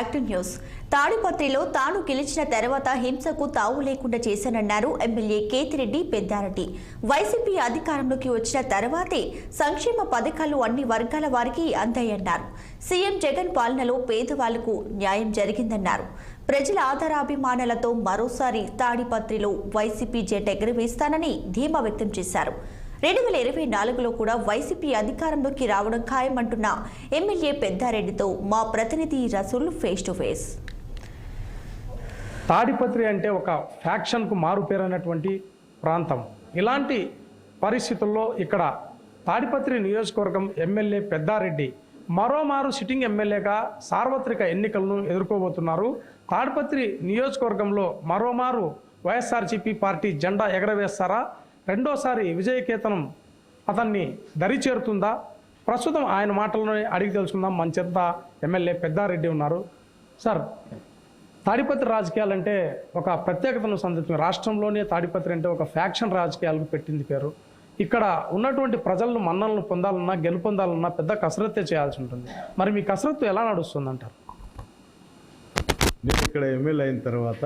Active news తాడిపత్రిలో తాను గెలిచిన తర్వాత హింసకు తావు లేకుండా చేశానన్నారు ఎమ్మెల్యే కేతిరెడ్డి పెద్దారెడ్డి. వైసీపీ అధికారంలోకి వచ్చిన తర్వాతే సంక్షేమ పథకాలు అన్ని వర్గాల వారికి అందాయన్నారు. సీఎం జగన్ పాలనలో పేదవాళ్లకు న్యాయం జరిగిందన్నారు. ప్రజల ఆధారాభిమానాలతో మరోసారి తాడిపత్రిలో వైసీపీ జెండా ఎగురవేస్తానని ధీమా వ్యక్తం చేశారు. 2024లో కూడా వైసీపీ అధికారంలోకి రావడం ఖాయమంటున్న ఎమ్మెల్యే పెద్దారెడ్డితో మా ప్రతినిధి Rasool face to face. Tadipatri అంటే ఒక ఫ్యాక్షన్కు మారుపేరైనటువంటి ప్రాంతం. ఇలాంటి పరిస్థితుల్లో ఇక్కడ తాడిపత్రి నియోజకవర్గం ఎమ్మెల్యే పెద్దారెడ్డి మరోమారు సిట్టింగ్ ఎమ్మెల్యేగా సార్వత్రిక ఎన్నికలను ఎదుర్కోబోతున్నారు. తాడిపత్రి నియోజకవర్గంలో మరోమారు వైఎస్ఆర్సీపీ పార్టీ జెండా ఎగరవేస్తారా? రెండోసారి విజయకేతనం అతన్ని దరిచేరుతుందా? ప్రస్తుతం ఆయన మాటల్లోనే అడిగి తెలుసుకుందాం. మన చెంత ఎమ్మెల్యే పెద్దారెడ్డి ఉన్నారు. సార్, తాడిపత్రి రాజకీయాలంటే ఒక ప్రత్యేకతను సంతరించుకుంది. రాష్ట్రంలోనే తాడిపత్రి అంటే ఒక ఫ్యాక్షన్ రాజకీయాలకు పెట్టింది పేరు. ఇక్కడ ఉన్నటువంటి ప్రజలను మన్నలను పొందాలన్నా గెలుపొందాలన్నా పెద్ద కసరత్తే చేయాల్సి ఉంటుంది. మరి మీ కసరత్తు ఎలా నడుస్తుంది అంటారు? నేను ఇక్కడ ఎమ్మెల్యే అయిన తర్వాత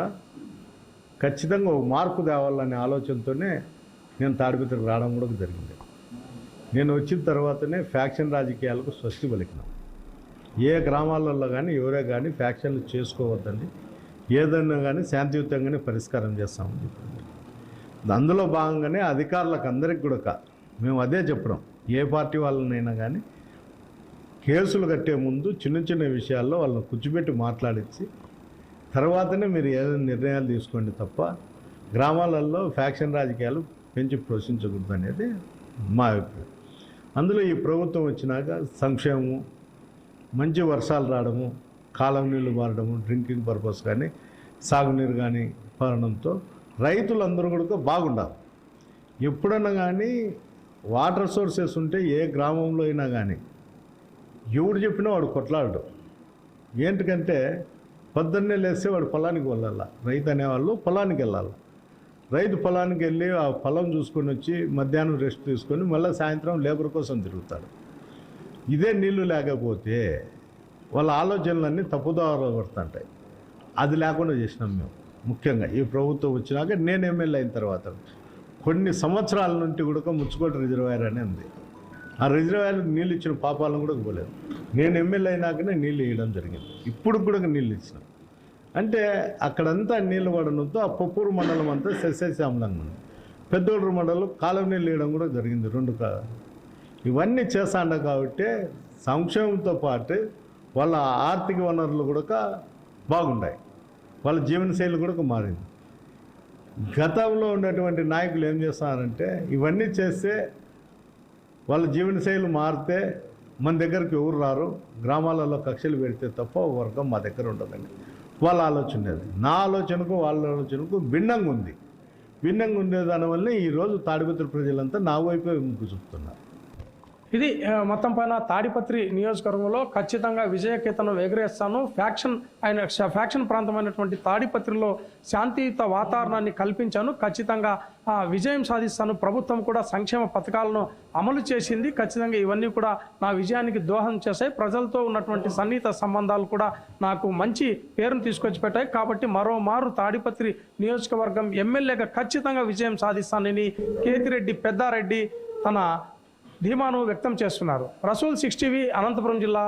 ఖచ్చితంగా ఒక మార్పు తేవాలనే ఆలోచనతోనే నేను తాడిపత్రికి రావడం కూడా జరిగింది. నేను వచ్చిన తర్వాతనే ఫ్యాక్షన్ రాజకీయాలకు స్వస్తి పలికిన. ఏ గ్రామాలలో కానీ ఎవరే కానీ ఫ్యాక్షన్లు చేసుకోవద్దండి, ఏదన్నా కానీ శాంతియుతంగానే పరిష్కారం చేస్తామని చెప్పింది. అందులో భాగంగానే అధికారులకు అందరికి కూడా మేము అదే చెప్పడం, ఏ పార్టీ వాళ్ళనైనా కానీ కేసులు కట్టే ముందు చిన్న చిన్న విషయాల్లో వాళ్ళని కూర్చోబెట్టి మాట్లాడించి తర్వాతనే మీరు ఏదైనా నిర్ణయాలు తీసుకోండి తప్ప గ్రామాలలో ఫ్యాక్షన్ రాజకీయాలు పెంచి పోషించకూడదు అనేది మా అభిప్రాయం. అందులో ఈ ప్రభుత్వం వచ్చినాక సంక్షేమము, మంచి వర్షాలు రావడము, కాలం నీళ్లు మారడము, డ్రింకింగ్ పర్పస్ కానీ సాగునీరు కానీ పారడంతో రైతులందరూ కూడా బాగుండాలి. ఎప్పుడన్నా కానీ వాటర్ సోర్సెస్ ఉంటే ఏ గ్రామంలో అయినా కానీ ఎవడు చెప్పినా వాడు కొట్లాడు. ఏంటికంటే పొద్దున్నే లేస్తే వాడు పొలానికి వెళ్ళాలి. రైతు అనేవాళ్ళు పొలానికి వెళ్ళాలి. రైతు పొలానికి వెళ్ళి ఆ పొలం చూసుకొని వచ్చి మధ్యాహ్నం రెస్ట్ తీసుకొని మళ్ళీ సాయంత్రం లేబర్ కోసం తిరుగుతాడు. ఇదే నీళ్లు లేకపోతే వాళ్ళ ఆలోచనలన్నీ తప్పుదారులు పడుతుంటాయి. అది లేకుండా చేసినాం మేము. ముఖ్యంగా ఈ ప్రభుత్వం వచ్చినాక నేను ఎమ్మెల్యే అయిన తర్వాత కొన్ని సంవత్సరాల నుండి కూడా ముచ్చుకోట రిజర్వాయర్ అని ఉంది. ఆ రిజర్వాయర్కి నీళ్ళు ఇచ్చిన పాపాలను కూడా పోలేదు. నేను ఎమ్మెల్యే అయినాకనే నీళ్ళు వేయడం జరిగింది. ఇప్పుడు కూడా నీళ్ళు ఇచ్చినాం. అంటే అక్కడంతా నీళ్ళు పడడంతో ఆ పొప్పూరు మండలం అంతా సస్యశ్యామలంగా ఉంది. పెద్దోడూరు మండలం కాలువ నీళ్ళు వేయడం కూడా జరిగింది. ఇవన్నీ చేస్తాండ కాబట్టి సంక్షేమంతో పాటు వాళ్ళ ఆర్థిక వనరులు కూడా బాగున్నాయి. వాళ్ళ జీవనశైలి కూడా మారింది. గతంలో ఉన్నటువంటి నాయకులు ఏం చేస్తున్నారంటే ఇవన్నీ చేస్తే వాళ్ళ జీవనశైలి మారితే మన దగ్గరికి ఎవరు రారు, గ్రామాలలో కక్షలు పెడితే తప్ప వర్గం మా దగ్గర ఉండదండి వాళ్ళ ఆలోచన. అది నా ఆలోచనకు వాళ్ళ ఆలోచనకు భిన్నంగా ఉంది. భిన్నంగా ఉండే దానివల్ల ఈరోజు తాడిపత్రి ప్రజలంతా నా వైపే ముగ్గు చూపుతున్నారు. ఇది మొత్తం పైన తాడిపత్రి నియోజకవర్గంలో ఖచ్చితంగా విజయకేతనం ఎగరేస్తాను. ఫ్యాక్షన్ ప్రాంతమైనటువంటి తాడిపత్రిలో శాంతియుత వాతావరణాన్ని కల్పించాను, ఖచ్చితంగా విజయం సాధిస్తాను. ప్రభుత్వం కూడా సంక్షేమ పథకాలను అమలు చేసింది. ఖచ్చితంగా ఇవన్నీ కూడా నా విజయానికి దోహదం చేశాయి. ప్రజలతో ఉన్నటువంటి సన్నిహిత సంబంధాలు కూడా నాకు మంచి పేరును తీసుకొచ్చి పెట్టాయి. కాబట్టి మరోమారు తాడిపత్రి నియోజకవర్గం ఎమ్మెల్యేగా ఖచ్చితంగా విజయం సాధిస్తానని కేతిరెడ్డి పెద్దారెడ్డి తన ధీమాను వ్యక్తం చేస్తున్నారు. రసూల్ 6 టీవీ, అనంతపురం జిల్లా.